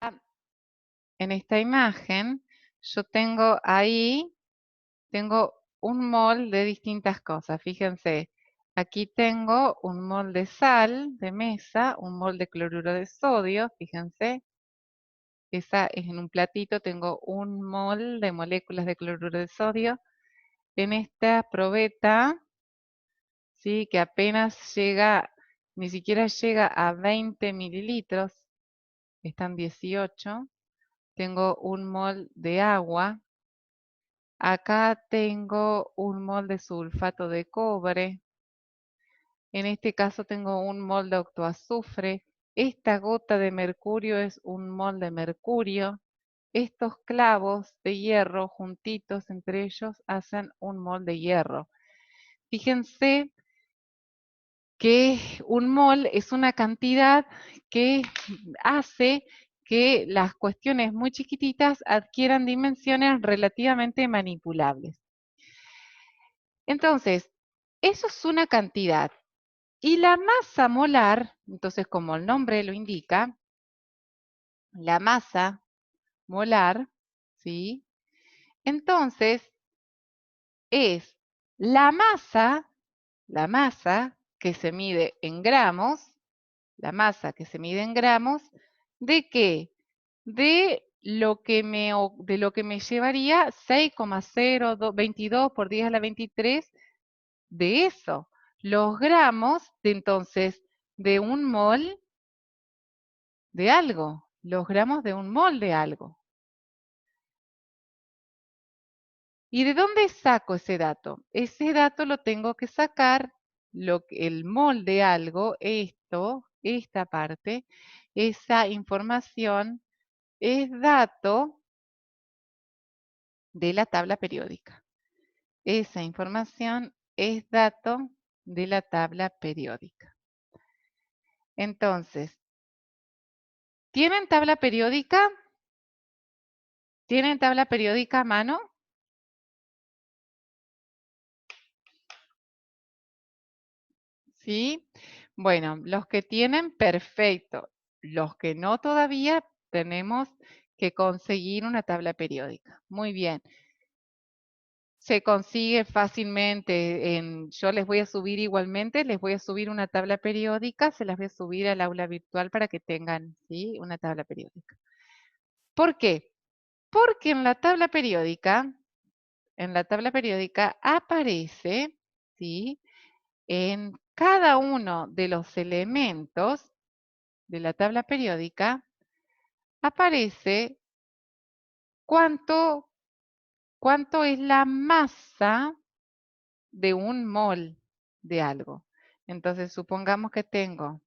en esta imagen, yo tengo ahí, tengo un mol de distintas cosas. Fíjense, aquí tengo un mol de sal de mesa, un mol de cloruro de sodio, fíjense. Esa es en un platito, tengo un mol de moléculas de cloruro de sodio. En esta probeta, ¿sí? Que apenas llega, ni siquiera llega a 20 mililitros, están 18. Tengo un mol de agua. Acá tengo un mol de sulfato de cobre. En este caso tengo un mol de octoazufre. Esta gota de mercurio es un mol de mercurio. Estos clavos de hierro juntitos entre ellos hacen un mol de hierro. Fíjense que un mol es una cantidad que hace que las cuestiones muy chiquititas adquieran dimensiones relativamente manipulables. Entonces, eso es una cantidad. Y la masa molar, entonces como el nombre lo indica, la masa molar, ¿sí? Entonces, es la masa que se mide en gramos, la masa que se mide en gramos, ¿de qué? De lo que me llevaría 6,022 por 10 a la 23 de eso. Los gramos, entonces, de un mol de algo. Los gramos de un mol de algo. ¿Y de dónde saco ese dato? Ese dato lo tengo que sacar, el mol de algo, esta parte, esa información es dato de la tabla periódica. Esa información es dato de la tabla periódica. Entonces, ¿tienen tabla periódica? ¿Tienen tabla periódica a mano? ¿Sí? Bueno, los que tienen, perfecto. Los que no todavía, tenemos que conseguir una tabla periódica. Muy bien. Se consigue fácilmente. Yo les voy a subir igualmente, les voy a subir una tabla periódica, se las voy a subir al aula virtual para que tengan, ¿sí? Una tabla periódica. ¿Por qué? Porque en la tabla periódica aparece, ¿sí? En cada uno de los elementos de la tabla periódica aparece cuánto es la masa de un mol de algo. Entonces, supongamos que tengo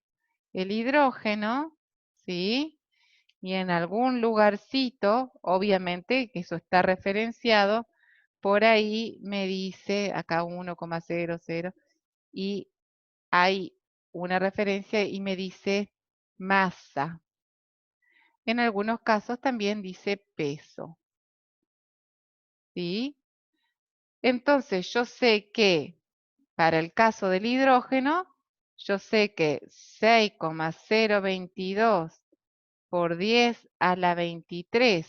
el hidrógeno, ¿sí? Y en algún lugarcito, obviamente que eso está referenciado, por ahí me dice acá 1,00 y hay una referencia y me dice masa. En algunos casos también dice peso. ¿Sí? Entonces yo sé que para el caso del hidrógeno, yo sé que 6,022 por 10 a la 23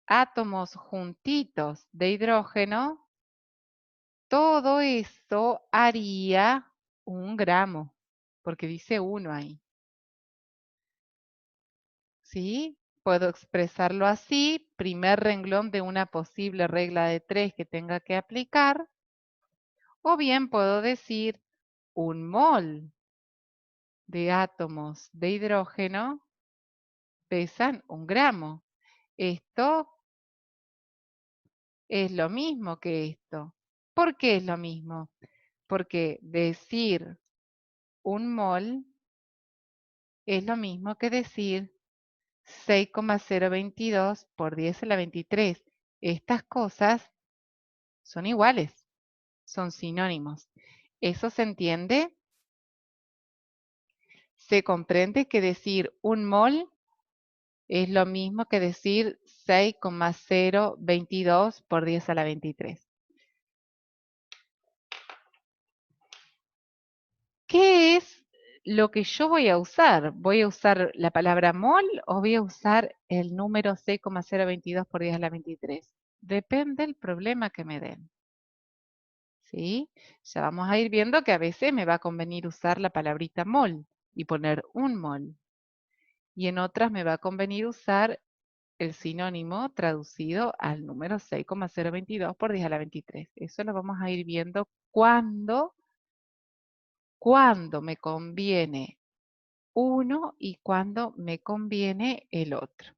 átomos juntitos de hidrógeno, todo eso haría 1 gramo, porque dice 1 ahí. ¿Sí? Puedo expresarlo así, primer renglón de una posible regla de 3 que tenga que aplicar, o bien puedo decir 1 mol de átomos de hidrógeno pesan 1 gramo. Esto es lo mismo que esto. ¿Por qué es lo mismo? Porque decir 1 mol es lo mismo que decir 6,022 por 10 a la 23. Estas cosas son iguales, son sinónimos. ¿Eso se entiende? Se comprende que decir 1 mol es lo mismo que decir 6,022 por 10 a la 23. ¿Qué es lo que yo voy a usar. ¿Voy a usar la palabra mol o voy a usar el número 6,022 por 10 a la 23? Depende del problema que me den. ¿Sí? Ya vamos a ir viendo que a veces me va a convenir usar la palabrita mol y poner un mol. Y en otras me va a convenir usar el sinónimo traducido al número 6,022 por 10 a la 23. Eso lo vamos a ir viendo cuando me conviene uno y cuando me conviene el otro.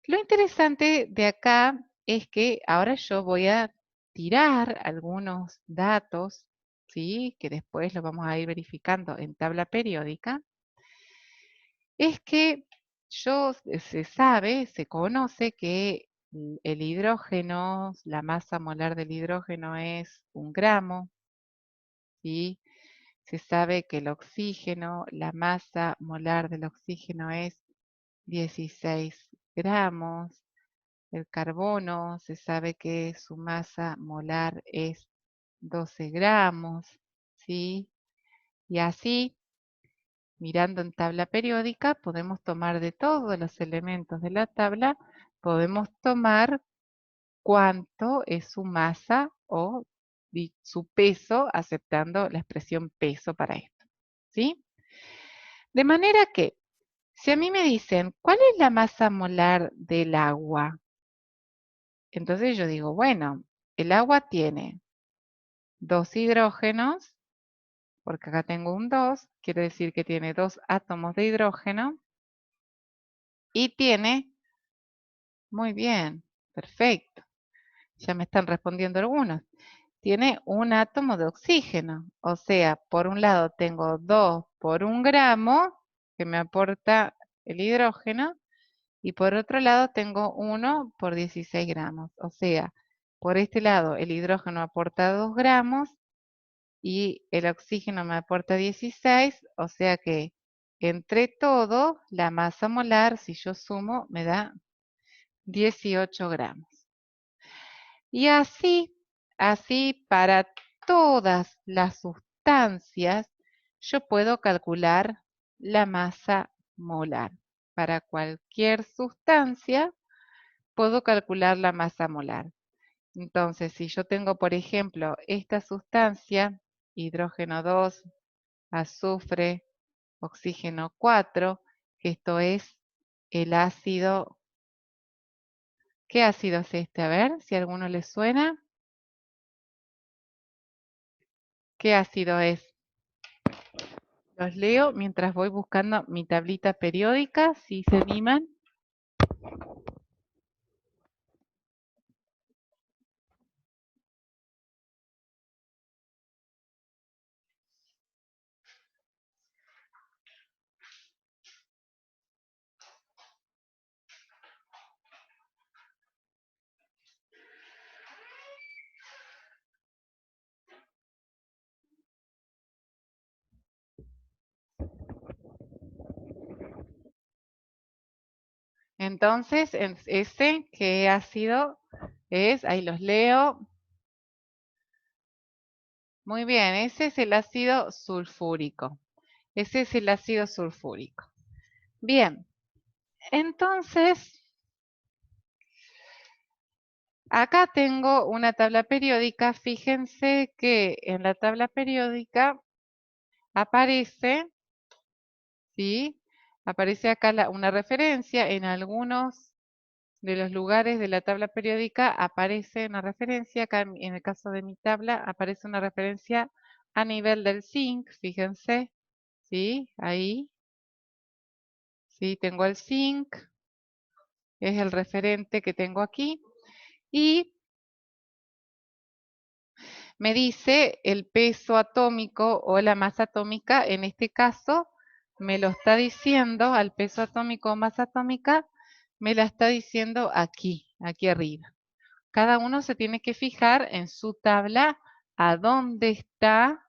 Lo interesante de acá es que ahora yo voy a tirar algunos datos, ¿sí? Que después lo vamos a ir verificando en tabla periódica. Es que se sabe, se conoce que el hidrógeno, la masa molar del hidrógeno es 1 gramo, ¿sí? Se sabe que el oxígeno, la masa molar del oxígeno es 16 gramos. El carbono se sabe que su masa molar es 12 gramos, ¿sí? Y así, mirando en tabla periódica, podemos tomar de todos los elementos de la tabla, podemos tomar cuánto es su masa o su peso, aceptando la expresión peso para esto, ¿sí? De manera que, si a mí me dicen, ¿cuál es la masa molar del agua? Entonces yo digo, bueno, el agua tiene 2 hidrógenos, porque acá tengo un 2, quiere decir que tiene 2 átomos de hidrógeno, y tiene, muy bien, perfecto, ya me están respondiendo algunos, tiene un átomo de oxígeno, o sea, por un lado tengo 2 por 1 gramo, que me aporta el hidrógeno, y por otro lado tengo 1 por 16 gramos, o sea, por este lado el hidrógeno aporta 2 gramos, y el oxígeno me aporta 16, o sea que entre todo, la masa molar, si yo sumo, me da 18 gramos. Y así para todas las sustancias, yo puedo calcular la masa molar. Para cualquier sustancia, puedo calcular la masa molar. Entonces, si yo tengo, por ejemplo, esta sustancia, hidrógeno 2, azufre, oxígeno 4, que esto es el ácido. ¿Qué ácido es este? A ver, si a alguno le suena. ¿Qué ácido es? Los leo mientras voy buscando mi tablita periódica, si se animan. Entonces, ese, ¿qué ácido es? Ahí los leo. Muy bien, ese es el ácido sulfúrico. Ese es el ácido sulfúrico. Bien, entonces, acá tengo una tabla periódica. Fíjense que en la tabla periódica aparece, ¿sí? Aparece acá una referencia. En algunos de los lugares de la tabla periódica aparece una referencia. Acá en el caso de mi tabla aparece una referencia a nivel del zinc. Fíjense, ¿sí? Ahí, ¿sí? Tengo el zinc, es el referente que tengo aquí. Y me dice el peso atómico o la masa atómica, en este caso me lo está diciendo al peso atómico o masa atómica, me la está diciendo aquí arriba. Cada uno se tiene que fijar en su tabla a dónde está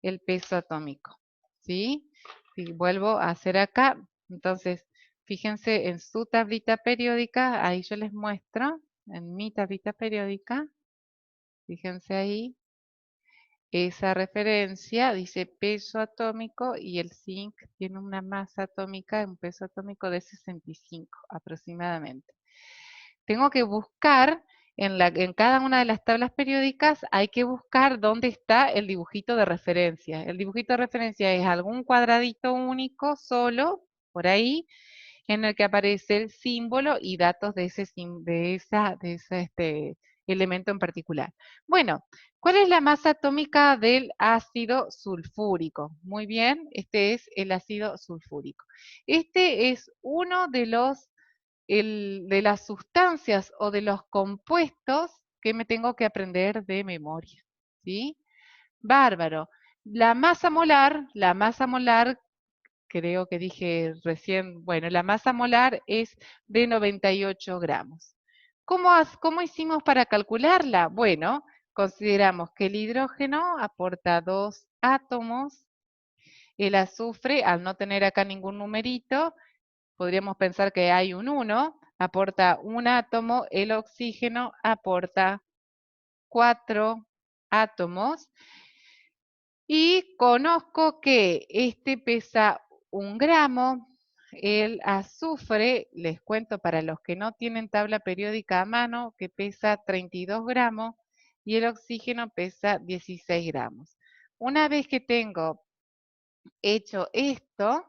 el peso atómico, ¿sí? Y vuelvo a hacer acá, entonces fíjense en su tablita periódica, ahí yo les muestro, en mi tablita periódica, fíjense ahí, esa referencia dice peso atómico y el zinc tiene una masa atómica, un peso atómico de 65 aproximadamente. Tengo que buscar en cada una de las tablas periódicas, hay que buscar dónde está el dibujito de referencia. El dibujito de referencia es algún cuadradito único solo, por ahí, en el que aparece el símbolo y datos de ese, elemento en particular. Bueno, ¿cuál es la masa atómica del ácido sulfúrico? Muy bien, este es el ácido sulfúrico. Este es uno de de las sustancias o de los compuestos que me tengo que aprender de memoria, ¿sí? Bárbaro. La masa molar, creo que dije recién, bueno, la masa molar es de 98 gramos. ¿Cómo hicimos para calcularla? Bueno, consideramos que el hidrógeno aporta 2 átomos, el azufre, al no tener acá ningún numerito, podríamos pensar que hay un 1, aporta un átomo, el oxígeno aporta 4 átomos, y conozco que este pesa 1 gramo, el azufre, les cuento para los que no tienen tabla periódica a mano, que pesa 32 gramos, y el oxígeno pesa 16 gramos. Una vez que tengo hecho esto,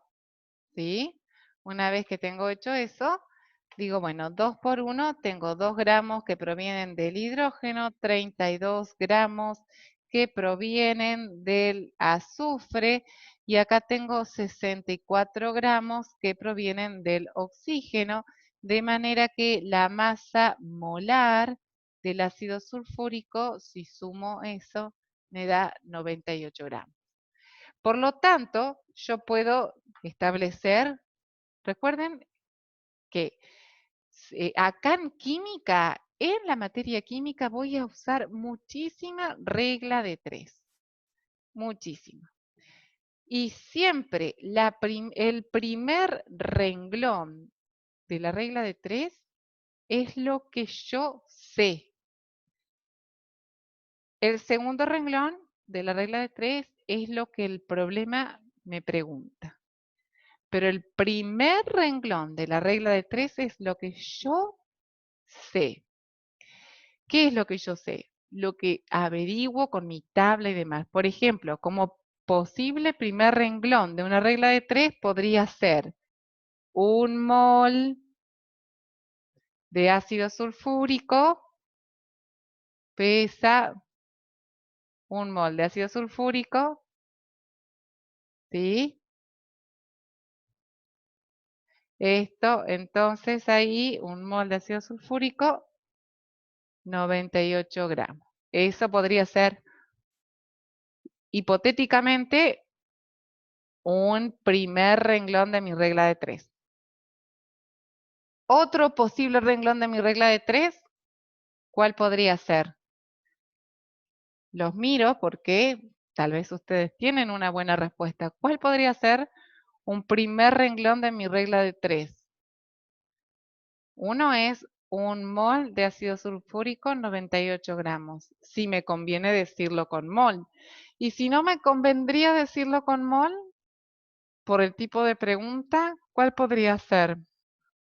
¿sí? Una vez que tengo hecho eso, digo, bueno, 2 por 1, tengo 2 gramos que provienen del hidrógeno, 32 gramos que provienen del azufre, y acá tengo 64 gramos que provienen del oxígeno, de manera que la masa molar del ácido sulfúrico, si sumo eso, me da 98 gramos. Por lo tanto, yo puedo establecer, recuerden que acá en química, en la materia química voy a usar muchísima regla de 3, muchísima. Y siempre el primer renglón de la regla de 3 es lo que yo sé. El segundo renglón de la regla de 3 es lo que el problema me pregunta. Pero el primer renglón de la regla de 3 es lo que yo sé. ¿Qué es lo que yo sé? Lo que averiguo con mi tabla y demás. Por ejemplo, como posible primer renglón de una regla de 3 podría ser 1 mol de ácido sulfúrico pesa 1 mol de ácido sulfúrico, ¿sí? Esto, entonces ahí 1 mol de ácido sulfúrico, 98 gramos. Eso podría ser hipotéticamente un primer renglón de mi regla de 3. Otro posible renglón de mi regla de 3, ¿cuál podría ser? Los miro porque tal vez ustedes tienen una buena respuesta. ¿Cuál podría ser un primer renglón de mi regla de 3? Uno es 1 mol de ácido sulfúrico, 98 gramos. Si me conviene decirlo con mol. Y si no me convendría decirlo con mol, por el tipo de pregunta, ¿cuál podría ser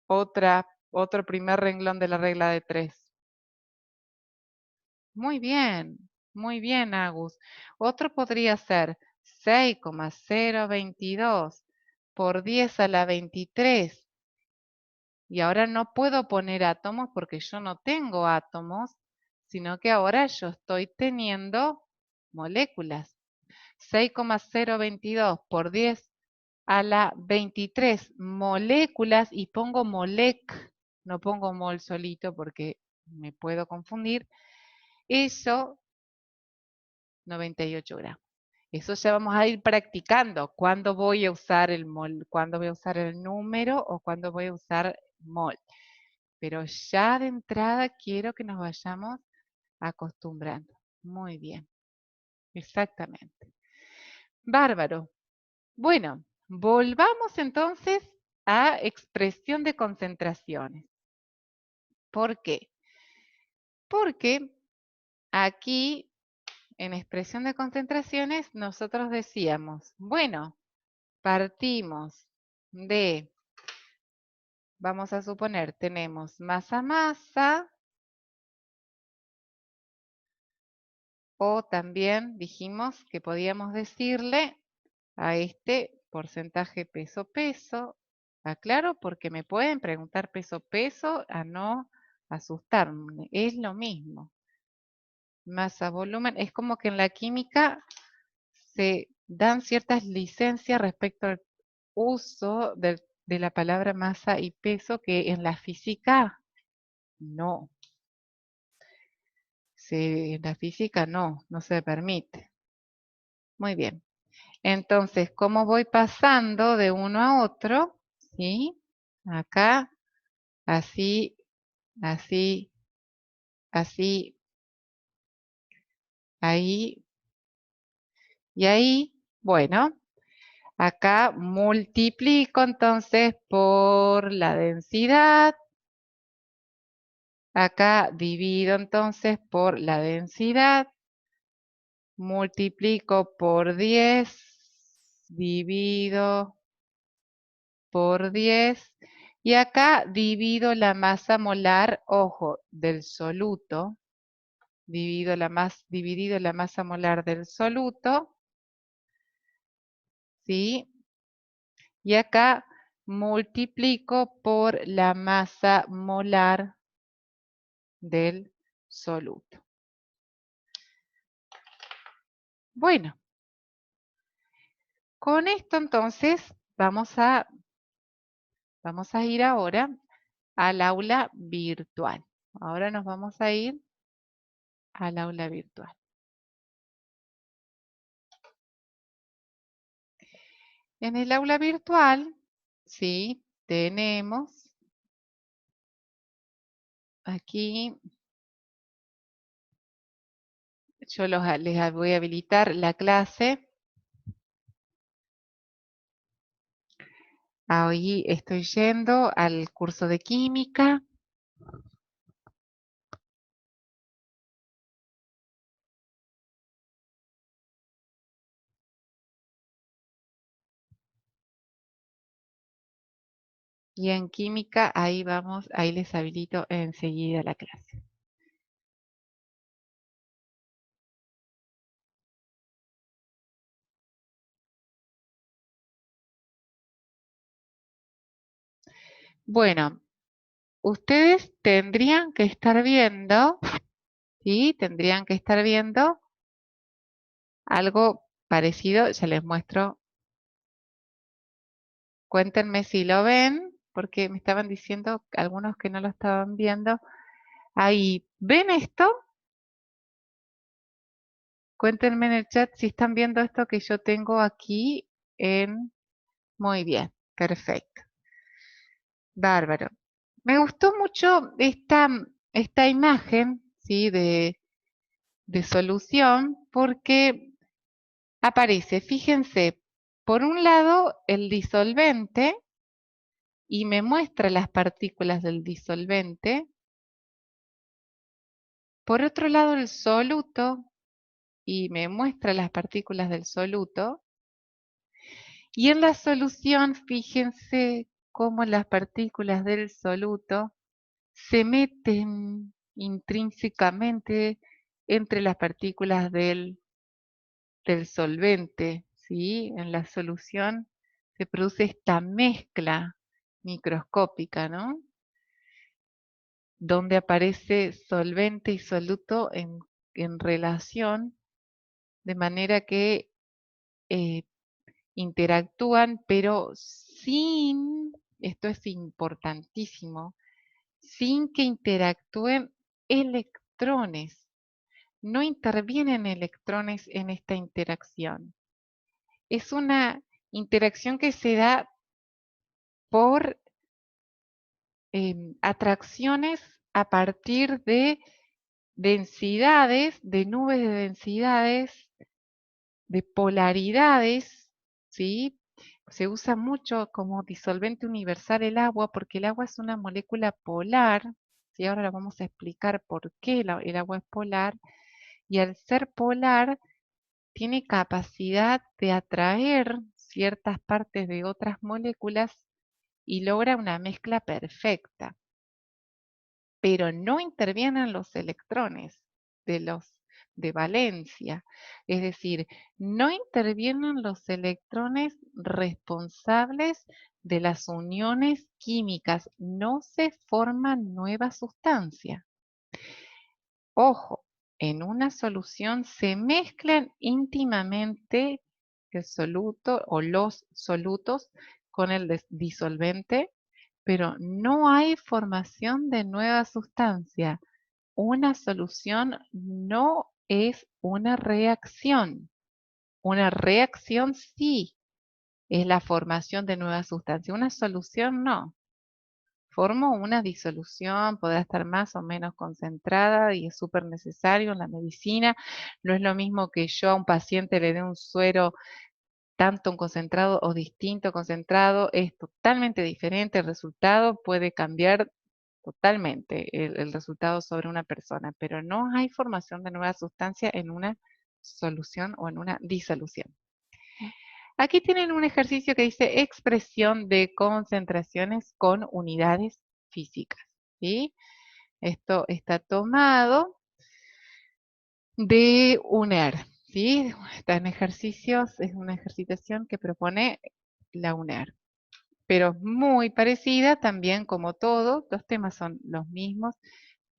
otro primer renglón de la regla de 3? Muy bien, Agus. Otro podría ser 6,022 por 10 a la 23. Y ahora no puedo poner átomos porque yo no tengo átomos, sino que ahora yo estoy teniendo moléculas. 6,022 por 10 a la 23 moléculas, y pongo molec, no pongo mol solito porque me puedo confundir. Eso, 98 gramos. Eso ya vamos a ir practicando. ¿Cuándo voy a usar el mol? ¿Cuándo voy a usar el número o cuándo voy a usar mol? Pero ya de entrada quiero que nos vayamos acostumbrando. Muy bien, exactamente. Bárbaro. Bueno, volvamos entonces a expresión de concentraciones. ¿Por qué? Porque aquí en expresión de concentraciones nosotros decíamos, bueno, partimos de, vamos a suponer, tenemos masa-masa, o también dijimos que podíamos decirle a este porcentaje peso-peso. Aclaro porque me pueden preguntar peso-peso a no asustarme. Es lo mismo. Masa-volumen. Es como que en la química se dan ciertas licencias respecto al uso de la palabra masa y peso que en la física no. En la física no se permite. Muy bien. Entonces, ¿cómo voy pasando de uno a otro? ¿Sí? Acá, así, así, así, ahí y ahí. Bueno, acá multiplico entonces por la densidad. Acá divido entonces por la densidad. Multiplico por 10. Divido por 10. Y acá divido la masa molar, ojo, del soluto. Dividido la masa molar del soluto. ¿Sí? Y acá multiplico por la masa molar del soluto. Bueno, con esto entonces vamos a ir ahora al aula virtual. Ahora nos vamos a ir al aula virtual. En el aula virtual, sí, tenemos aquí, yo les voy a habilitar la clase. Ahí estoy yendo al curso de química. Y en química, ahí vamos, ahí les habilito enseguida la clase. Bueno, ustedes tendrían que estar viendo, ¿sí? Tendrían que estar viendo algo parecido, ya les muestro. Cuéntenme si lo ven, porque me estaban diciendo algunos que no lo estaban viendo. Ahí, ¿ven esto? Cuéntenme en el chat si están viendo esto que yo tengo aquí en... Muy bien, perfecto. Bárbaro. Me gustó mucho esta imagen, ¿sí? de solución porque aparece, fíjense, por un lado el disolvente y me muestra las partículas del disolvente. Por otro lado el soluto y me muestra las partículas del soluto. Y en la solución, fíjense cómo las partículas del soluto se meten intrínsecamente entre las partículas del solvente, ¿sí? En la solución se produce esta mezcla microscópica, ¿no? Donde aparece solvente y soluto en relación, de manera que interactúan, pero sin, esto es importantísimo, sin que interactúen electrones. No intervienen electrones en esta interacción. Es una interacción que se da por atracciones a partir de densidades, de nubes de densidades, de polaridades, ¿sí? Se usa mucho como disolvente universal el agua porque el agua es una molécula polar, ¿sí? Ahora vamos a explicar por qué el agua es polar. y al ser polar tiene capacidad de atraer ciertas partes de otras moléculas y logra una mezcla perfecta, pero no intervienen los electrones de los de valencia, es decir, no intervienen los electrones responsables de las uniones químicas, no se forman nuevas sustancias. Ojo, en una solución se mezclan íntimamente el soluto o los solutos con el disolvente, pero no hay formación de nueva sustancia. Una solución no es una reacción. Una reacción sí es la formación de nueva sustancia. Una solución no. Formo una disolución, podrá estar más o menos concentrada y es súper necesario en la medicina. No es lo mismo que yo a un paciente le dé un suero tanto un concentrado o distinto concentrado, es totalmente diferente. El resultado puede cambiar totalmente el resultado sobre una persona, pero no hay formación de nueva sustancia en una solución o en una disolución. Aquí tienen un ejercicio que dice expresión de concentraciones con unidades físicas, ¿sí? Esto está tomado de UNER, ¿sí? Está en ejercicios, es una ejercitación que propone la UNER, pero es muy parecida también como todo, los temas son los mismos,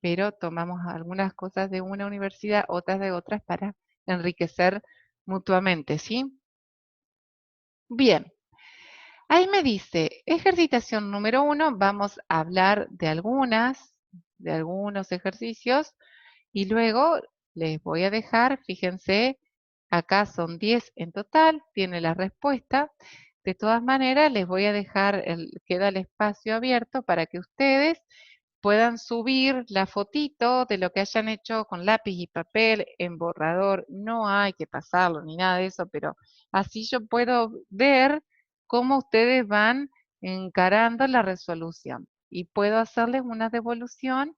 pero tomamos algunas cosas de una universidad, otras de otras para enriquecer mutuamente, ¿sí? Bien, ahí me dice, ejercitación número 1, vamos a hablar de algunos ejercicios y luego les voy a dejar, fíjense, acá son 10 en total, tiene la respuesta. De todas maneras, les voy a dejar, queda el espacio abierto para que ustedes puedan subir la fotito de lo que hayan hecho con lápiz y papel en borrador. No hay que pasarlo ni nada de eso, pero así yo puedo ver cómo ustedes van encarando la resolución y puedo hacerles una devolución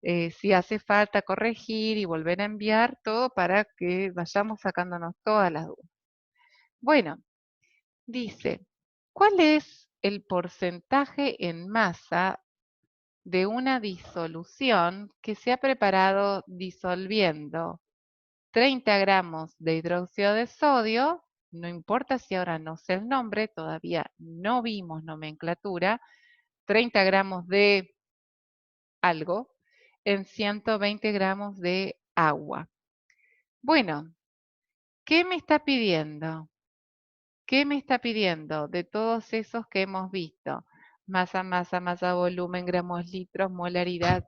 si hace falta corregir y volver a enviar todo para que vayamos sacándonos todas las dudas. Bueno, dice, ¿cuál es el porcentaje en masa de una disolución que se ha preparado disolviendo 30 gramos de hidróxido de sodio? No importa si ahora no sé el nombre, todavía no vimos nomenclatura, 30 gramos de algo en 120 gramos de agua. Bueno, ¿qué me está pidiendo? ¿Qué me está pidiendo de todos esos que hemos visto? Masa, volumen, gramos, litros, molaridad.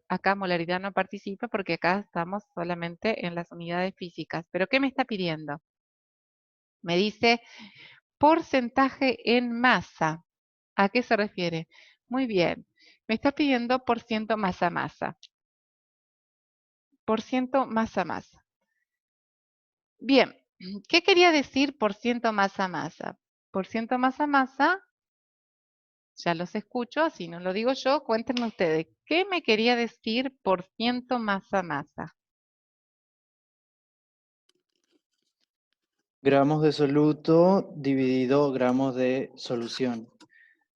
Acá molaridad no participa porque acá estamos solamente en las unidades físicas. ¿Pero qué me está pidiendo? Me dice porcentaje en masa. ¿A qué se refiere? Muy bien. Me está pidiendo por ciento masa. Por ciento masa. Bien, ¿qué quería decir por ciento masa? Por ciento masa, ya los escucho, así no lo digo yo, cuéntenme ustedes, ¿qué me quería decir por ciento masa? Gramos de soluto dividido gramos de solución.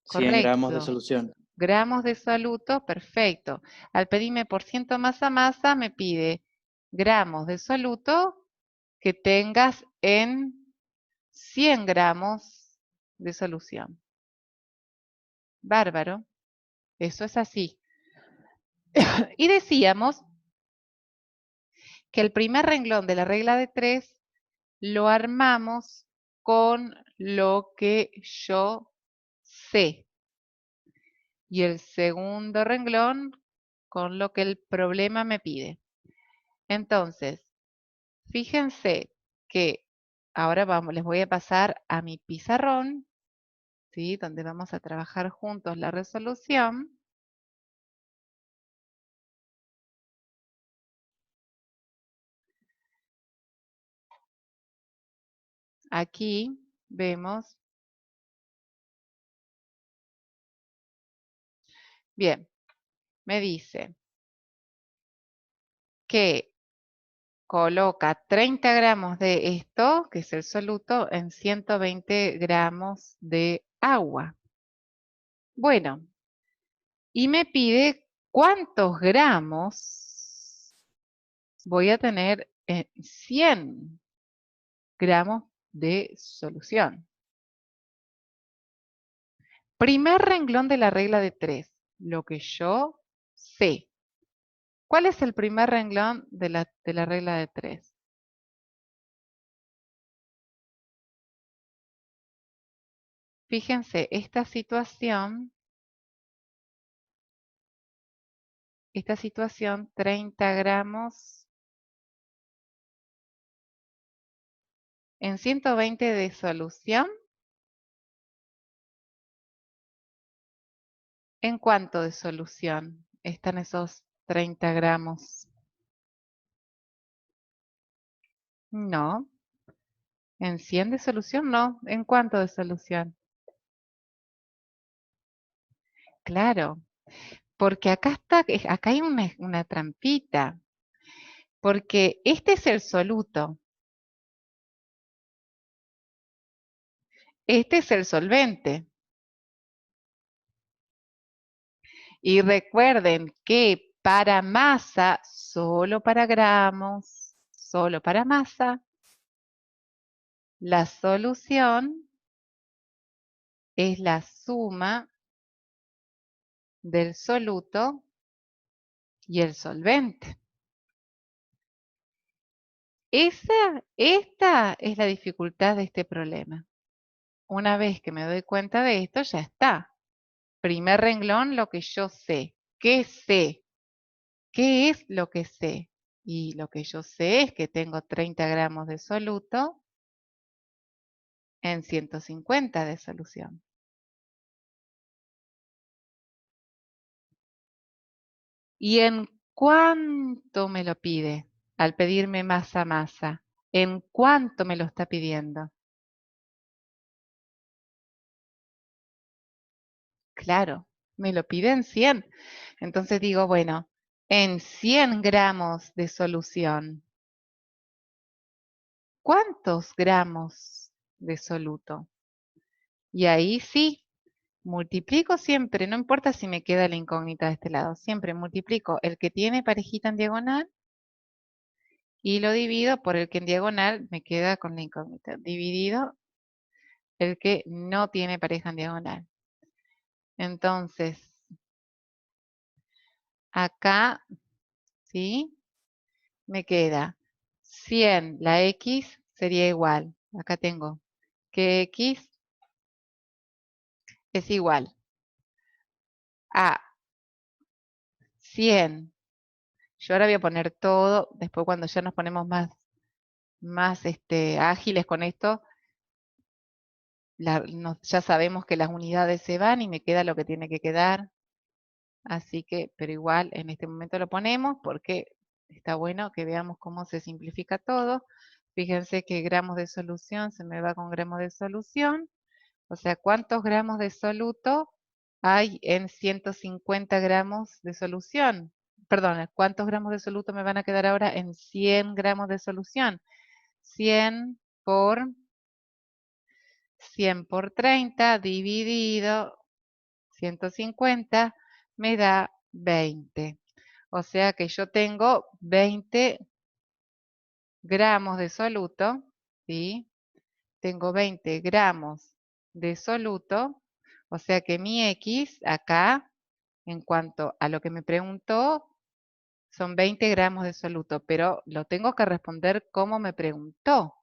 100 gramos de Correcto. solución. Gramos de soluto, perfecto. Al pedirme por ciento masa, me pide gramos de soluto que tengas en 100 gramos de solución. Bárbaro. Eso es así. Y decíamos que el primer renglón de la regla de 3 lo armamos con lo que yo sé. Y el segundo renglón con lo que el problema me pide. Entonces, fíjense que ahora les voy a pasar a mi pizarrón, ¿sí? Donde vamos a trabajar juntos la resolución. Aquí vemos, bien, me dice que coloca 30 gramos de esto, que es el soluto, en 120 gramos de agua. Bueno, y me pide cuántos gramos voy a tener en 100 gramos de solución. Primer renglón de la regla de 3, lo que yo sé. ¿Cuál es el primer renglón de la regla de 3? Fíjense, esta situación, 30 gramos en 120 de solución. ¿En cuánto de solución están esos 30 gramos? No. ¿En 100 de solución? No. ¿En cuánto de solución? Claro, porque acá hay una trampita. Porque este es el soluto. Este es el solvente. Y recuerden que para masa, solo para gramos, solo para masa, la solución es la suma del soluto y el solvente. Esta es la dificultad de este problema. Una vez que me doy cuenta de esto, ya está. Primer renglón, lo que yo sé. ¿Qué sé? ¿Qué es lo que sé? Y lo que yo sé es que tengo 30 gramos de soluto en 150 de solución. ¿Y en cuánto me lo pide? Al pedirme masa. ¿En cuánto me lo está pidiendo? Claro, me lo pide en 100. Entonces digo, bueno, en 100 gramos de solución, ¿cuántos gramos de soluto? Y ahí sí, multiplico siempre, no importa si me queda la incógnita de este lado, siempre multiplico el que tiene parejita en diagonal y lo divido por el que en diagonal me queda con la incógnita, dividido el que no tiene pareja en diagonal. Entonces, acá, ¿sí? Me queda 100, la X sería igual. Acá tengo que X es igual a 100. Yo ahora voy a poner todo, después cuando ya nos ponemos más ágiles con esto, ya sabemos que las unidades se van y me queda lo que tiene que quedar. Así que, pero igual en este momento lo ponemos porque está bueno que veamos cómo se simplifica todo. Fíjense que gramos de solución se me va con gramos de solución. O sea, ¿cuántos gramos de soluto hay en 150 gramos de solución? Perdón, ¿cuántos gramos de soluto me van a quedar ahora en 100 gramos de solución? 100 por 30 dividido 150 me da 20. O sea que yo tengo 20 gramos de soluto, ¿sí? Tengo 20 gramos de soluto, o sea que mi X acá, en cuanto a lo que me preguntó, son 20 gramos de soluto, pero lo tengo que responder como me preguntó.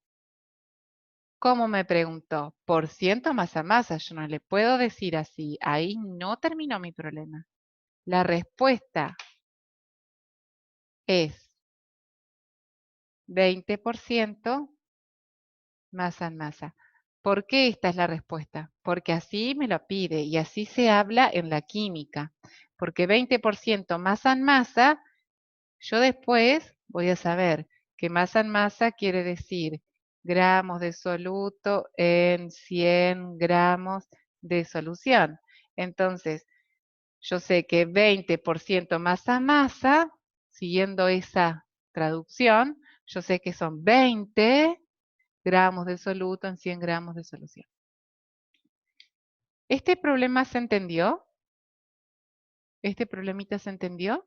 ¿Cómo me preguntó? Por ciento masa. Yo no le puedo decir así. Ahí no terminó mi problema. La respuesta es 20% masa. ¿Por qué esta es la respuesta? Porque así me lo pide y así se habla en la química. Porque 20% masa, yo después voy a saber que masa quiere decir gramos de soluto en 100 gramos de solución. Entonces, yo sé que 20% masa, siguiendo esa traducción, Yo sé que son 20 gramos de soluto en 100 gramos de solución. ¿Este problema se entendió? ¿Este problemita se entendió?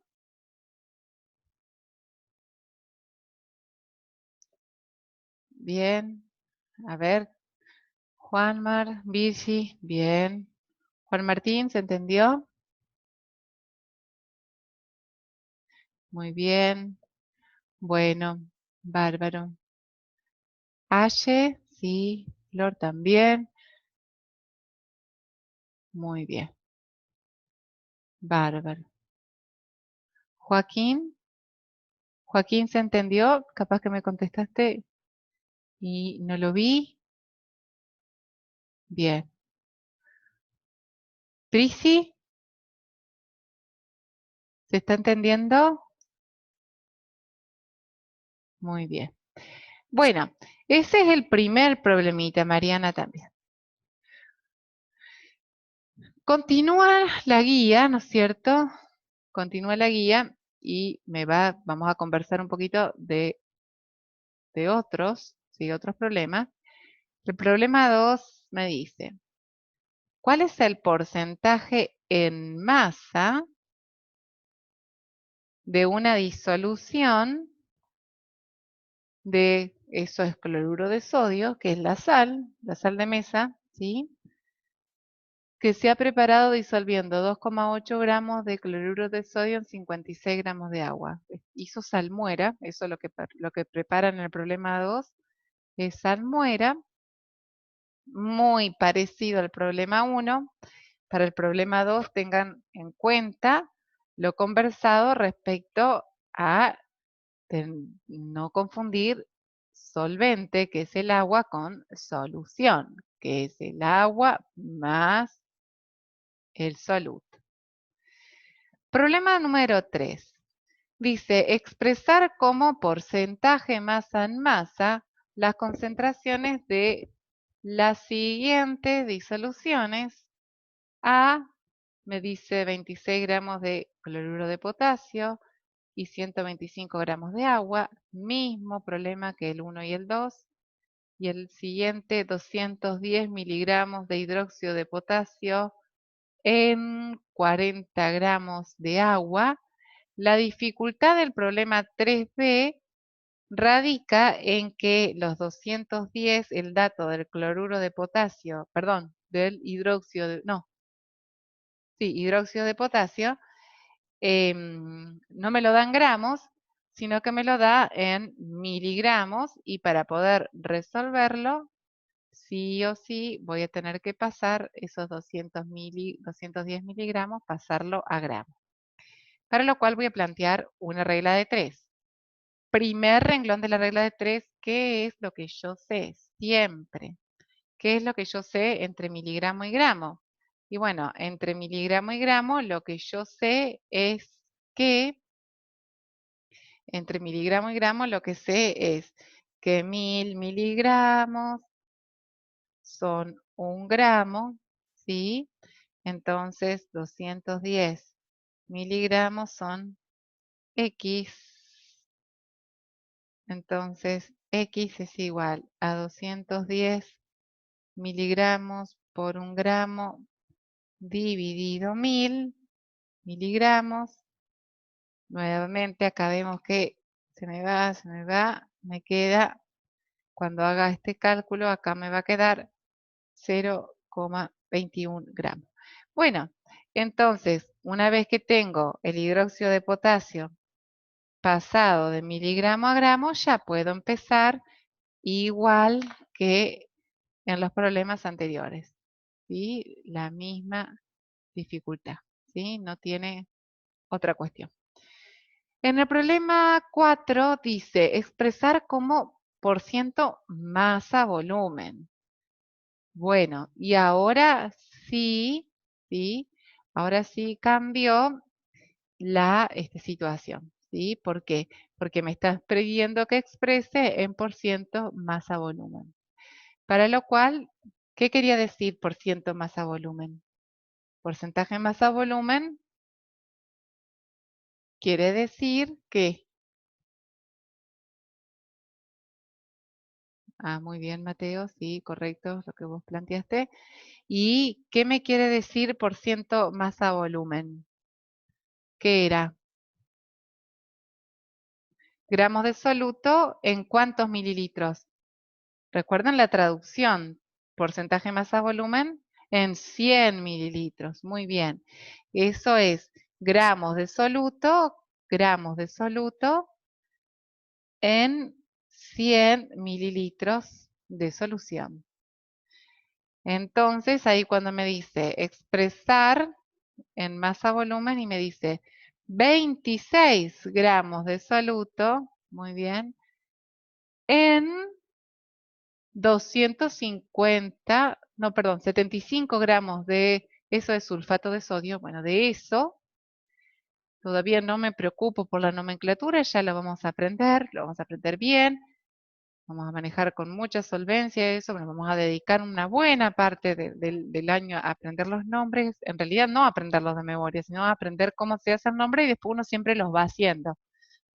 Bien. A ver. Juanmar, Virgi, bien. Juan Martín, ¿se entendió? Muy bien. Bueno, bárbaro. Aye, sí. Flor también. Muy bien. Bárbaro. Joaquín. Joaquín, ¿se entendió? Capaz que me contestaste y no lo vi. Bien. Prisi, ¿se está entendiendo? Muy bien. Bueno, ese es el primer problemita, Mariana también. Continúa la guía, ¿no es cierto? Continúa la guía y vamos a conversar un poquito de otros, ¿sí? Otros problemas. El problema 2 me dice, ¿cuál es el porcentaje en masa de una disolución de, eso es cloruro de sodio, que es la sal de mesa, ¿sí? Que se ha preparado disolviendo 2,8 gramos de cloruro de sodio en 56 gramos de agua. Hizo salmuera, eso es lo que preparan en el problema 2, es salmuera, muy parecido al problema 1. Para el problema 2 tengan en cuenta lo conversado respecto a no confundir solvente, que es el agua, con solución, que es el agua más el soluto. Problema número 3. Dice, expresar como porcentaje masa en masa las concentraciones de las siguientes disoluciones. A, me dice 26 gramos de cloruro de potasio y 125 gramos de agua, mismo problema que el 1 y el 2. Y el siguiente, 210 miligramos de hidróxido de potasio en 40 gramos de agua. La dificultad del problema 3b radica en que los 210, el dato del cloruro de potasio, perdón, del hidróxido de, no, sí, hidróxido de potasio, no me lo da en gramos, sino que me lo da en miligramos y para poder resolverlo, sí o sí voy a tener que pasar esos 210 miligramos, pasarlo a gramos. Para lo cual voy a plantear una regla de 3. Primer renglón de la regla de 3, ¿qué es lo que yo sé? Siempre. ¿Qué es lo que yo sé entre miligramo y gramo? Y bueno, entre miligramo y gramo lo que yo sé es que, entre miligramo y gramo lo que sé es que 1000 miligramos son 1 gramo, ¿sí? Entonces 210 miligramos son X. Entonces X es igual a 210 miligramos por 1 gramo dividido 1000 miligramos. Nuevamente acá vemos que se me va, me queda, cuando haga este cálculo, acá me va a quedar 0,21 gramos. Bueno, entonces, una vez que tengo el hidróxido de potasio pasado de miligramo a gramo, ya puedo empezar igual que en los problemas anteriores. ¿Sí? La misma dificultad. ¿Sí? No tiene otra cuestión. En el problema 4 dice expresar como % masa volumen. Bueno, y ahora sí, ahora sí cambió la situación, ¿sí? ¿Por qué? Porque me estás pidiendo que exprese en % masa volumen. Para lo cual, ¿qué quería decir % masa volumen? Porcentaje masa volumen quiere decir que Ah, muy bien, Mateo, sí, correcto, lo que vos planteaste. ¿Y qué me quiere decir por ciento masa volumen? ¿Qué era? Gramos de soluto en cuántos mililitros. Recuerden la traducción. Porcentaje masa volumen en 100 mililitros. Muy bien. Eso es gramos de soluto en 100 mililitros de solución. Entonces, ahí cuando me dice expresar en masa volumen y me dice 26 gramos de soluto, muy bien, en 250, no, perdón, 75 gramos de eso de sulfato de sodio. Bueno, de eso todavía no me preocupo por la nomenclatura, ya lo vamos a aprender bien. Vamos a manejar con mucha solvencia eso, bueno, vamos a dedicar una buena parte del año a aprender los nombres, en realidad no a aprenderlos de memoria, sino a aprender cómo se hace el nombre y después uno siempre los va haciendo.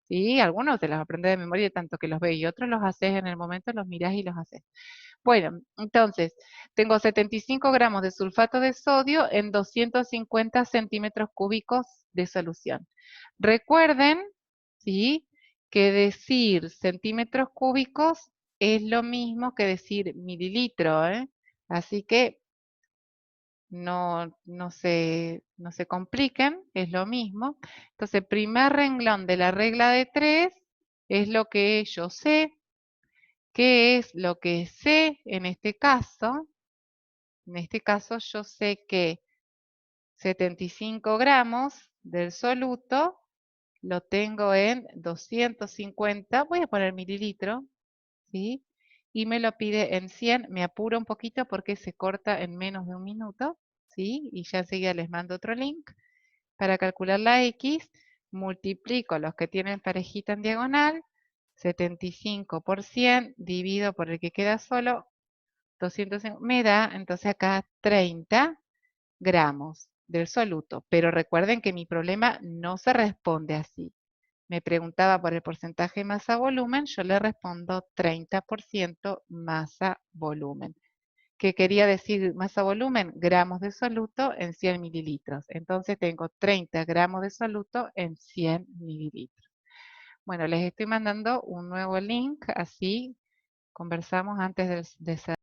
¿Sí? Algunos te los aprendes de memoria tanto que los ves y otros los haces en el momento, los mirás y los haces. Bueno, entonces, tengo 75 gramos de sulfato de sodio en 250 centímetros cúbicos de solución. Recuerden, ¿sí?, que decir centímetros cúbicos es lo mismo que decir mililitro, ¿eh? Así que no se compliquen, es lo mismo. Entonces, primer renglón de la regla de 3 es lo que yo sé. ¿Qué es lo que sé en este caso? En este caso yo sé que 75 gramos del soluto lo tengo en 250, voy a poner mililitro, ¿sí? Y me lo pide en 100, me apuro un poquito porque se corta en menos de un minuto, ¿sí? Y ya enseguida les mando otro link. Para calcular la X, multiplico los que tienen parejita en diagonal, 75 por 100, divido por el que queda solo, 250, me da entonces acá 30 gramos del soluto. Pero recuerden que mi problema no se responde así. Me preguntaba por el porcentaje masa-volumen, yo le respondo 30% masa-volumen. ¿Qué quería decir masa-volumen? Gramos de soluto en 100 mililitros. Entonces tengo 30 gramos de soluto en 100 mililitros. Bueno, les estoy mandando un nuevo link, así conversamos antes de cerrar.